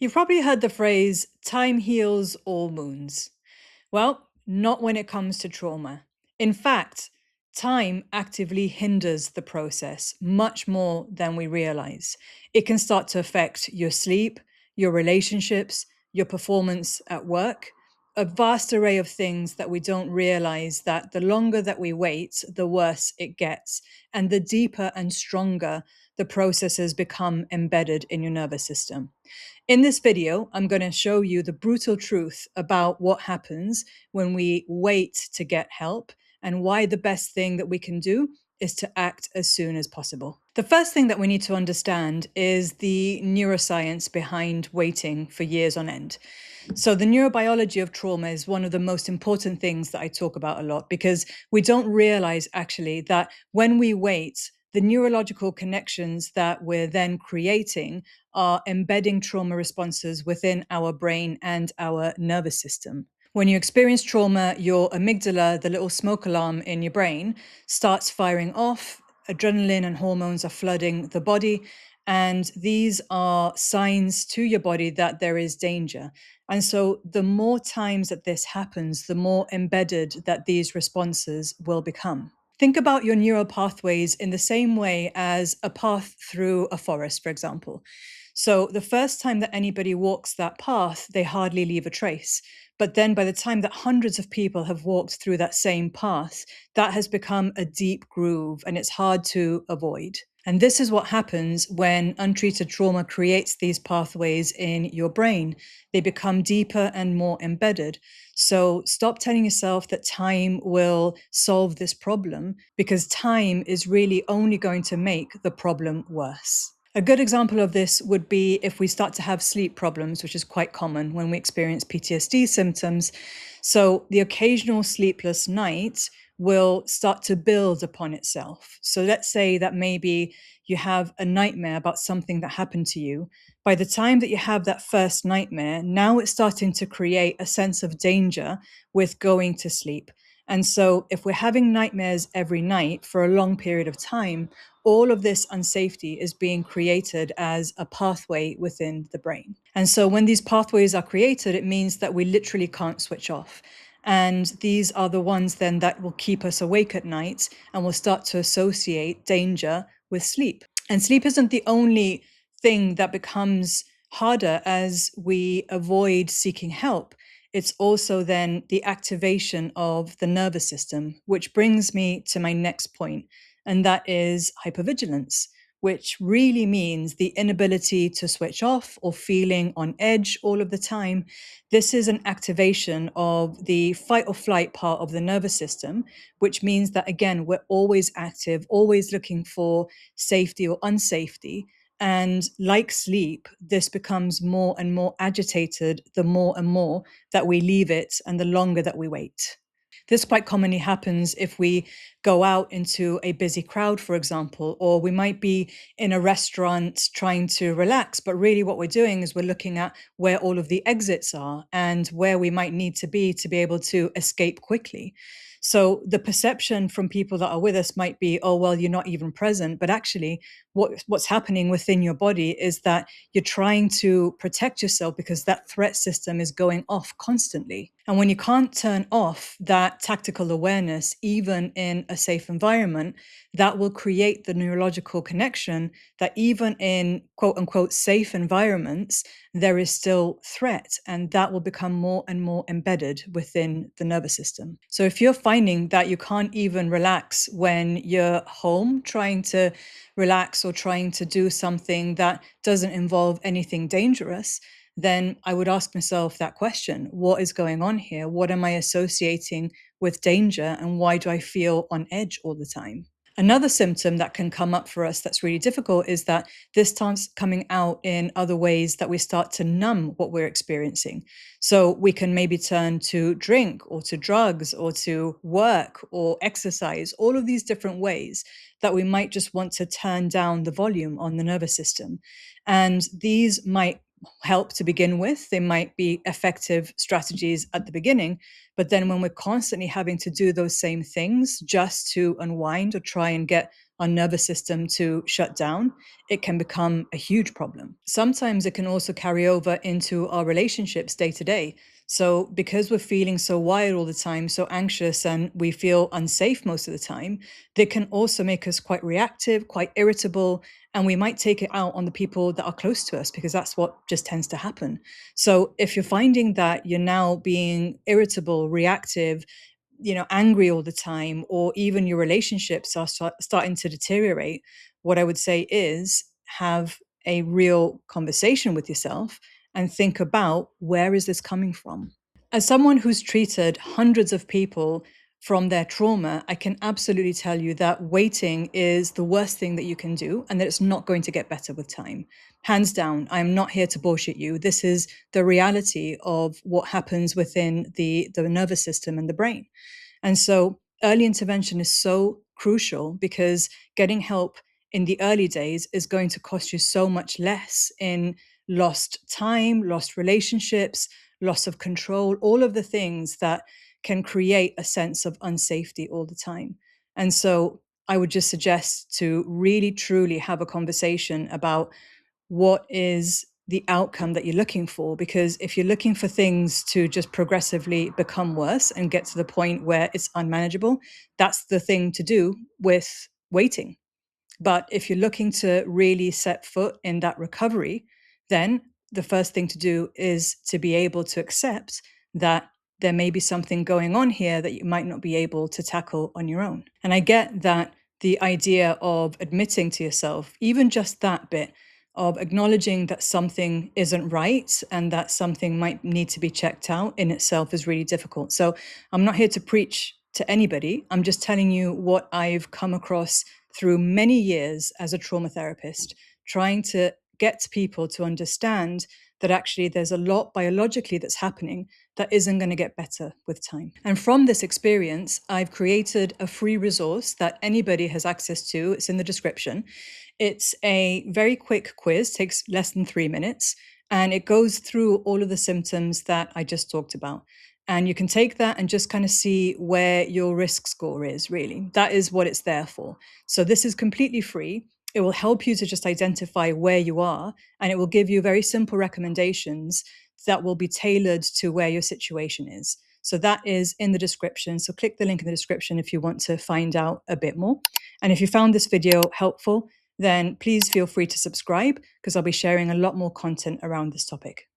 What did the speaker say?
You've probably heard the phrase, time heals all wounds. Well, not when it comes to trauma. In fact, time actively hinders the process much more than we realize. It can start to affect your sleep, your relationships, your performance at work, a vast array of things that we don't realize that the longer that we wait, the worse it gets, and the deeper and stronger the processes become embedded in your nervous system. In this video, I'm going to show you the brutal truth about what happens when we wait to get help and why the best thing that we can do is to act as soon as possible. The first thing that we need to understand is the neuroscience behind waiting for years on end. So, the neurobiology of trauma is one of the most important things that I talk about a lot because we don't realize actually that when we wait, the neurological connections that we're then creating are embedding trauma responses within our brain and our nervous system. When you experience trauma, your amygdala, the little smoke alarm in your brain, starts firing off. Adrenaline and hormones are flooding the body. And these are signs to your body that there is danger. And so, the more times that this happens, the more embedded that these responses will become. Think about your neural pathways in the same way as a path through a forest, for example. So, the first time that anybody walks that path, they hardly leave a trace. But then, by the time that hundreds of people have walked through that same path, that has become a deep groove and it's hard to avoid. And this is what happens when untreated trauma creates these pathways in your brain. They become deeper and more embedded. So stop telling yourself that time will solve this problem because time is really only going to make the problem worse. A good example of this would be if we start to have sleep problems, which is quite common when we experience PTSD symptoms. So the occasional sleepless night will start to build upon itself. So let's say that maybe you have a nightmare about something that happened to you. By the time that you have that first nightmare, now it's starting to create a sense of danger with going to sleep. And so, if we're having nightmares every night for a long period of time, all of this unsafety is being created as a pathway within the brain. And so, when these pathways are created, it means that we literally can't switch off. And these are the ones then that will keep us awake at night and will start to associate danger with sleep. And sleep isn't the only thing that becomes harder as we avoid seeking help. It's also then the activation of the nervous system, which brings me to my next point, and that is hypervigilance, which really means the inability to switch off or feeling on edge all of the time. This is an activation of the fight or flight part of the nervous system, which means that, again, we're always active, always looking for safety or unsafety. And like sleep, this becomes more and more agitated the more and more that we leave it and the longer that we wait. This quite commonly happens if we go out into a busy crowd, for example, or we might be in a restaurant trying to relax. But really, what we're doing is we're looking at where all of the exits are and where we might need to be able to escape quickly. So the perception from people that are with us might be, oh, well, you're not even present. But actually, what's happening within your body is that you're trying to protect yourself because that threat system is going off constantly. And when you can't turn off that tactical awareness, even in a safe environment, that will create the neurological connection that even in quote unquote safe environments, there is still threat. And that will become more and more embedded within the nervous system. So if you're finding that you can't even relax when you're home trying to relax or trying to do something that doesn't involve anything dangerous, then I would ask myself that question. What is going on here? What am I associating with danger? And why do I feel on edge all the time? Another symptom that can come up for us that's really difficult is that this starts coming out in other ways that we start to numb what we're experiencing. So we can maybe turn to drink or to drugs or to work or exercise, all of these different ways that we might just want to turn down the volume on the nervous system. And these might help to begin with. They might be effective strategies at the beginning, but then when we're constantly having to do those same things just to unwind or try and get our nervous system to shut down, it can become a huge problem. Sometimes it can also carry over into our relationships day to day. So, because we're feeling so wired all the time, so anxious, and we feel unsafe most of the time, they can also make us quite reactive, quite irritable, and we might take it out on the people that are close to us because that's what just tends to happen. So, if you're finding that you're now being irritable, reactive, angry all the time, or even your relationships are starting to deteriorate, what I would say is have a real conversation with yourself and think about, where is this coming from? As someone who's treated hundreds of people from their trauma, I can absolutely tell you that waiting is the worst thing that you can do and that it's not going to get better with time. Hands down, I'm not here to bullshit you. This is the reality of what happens within the nervous system and the brain. And so early intervention is so crucial because getting help in the early days is going to cost you so much less in lost time, lost relationships, loss of control, all of the things that can create a sense of unsafety all the time. And so I would just suggest to really truly have a conversation about what is the outcome that you're looking for. Because if you're looking for things to just progressively become worse and get to the point where it's unmanageable, that's the thing to do with waiting. But if you're looking to really set foot in that recovery, then the first thing to do is to be able to accept that there may be something going on here that you might not be able to tackle on your own. And I get that the idea of admitting to yourself, even just that bit of acknowledging that something isn't right and that something might need to be checked out in itself, is really difficult. So I'm not here to preach to anybody. I'm just telling you what I've come across through many years as a trauma therapist, trying to get people to understand that actually there's a lot biologically that's happening that isn't going to get better with time. And from this experience, I've created a free resource that anybody has access to. It's in the description. It's a very quick quiz, takes less than 3 minutes, and it goes through all of the symptoms that I just talked about. And you can take that and just kind of see where your risk score is, really. That is what it's there for. So this is completely free. It will help you to just identify where you are, and it will give you very simple recommendations that will be tailored to where your situation is. So that is in the description. So click the link in the description if you want to find out a bit more. And if you found this video helpful, then please feel free to subscribe because I'll be sharing a lot more content around this topic.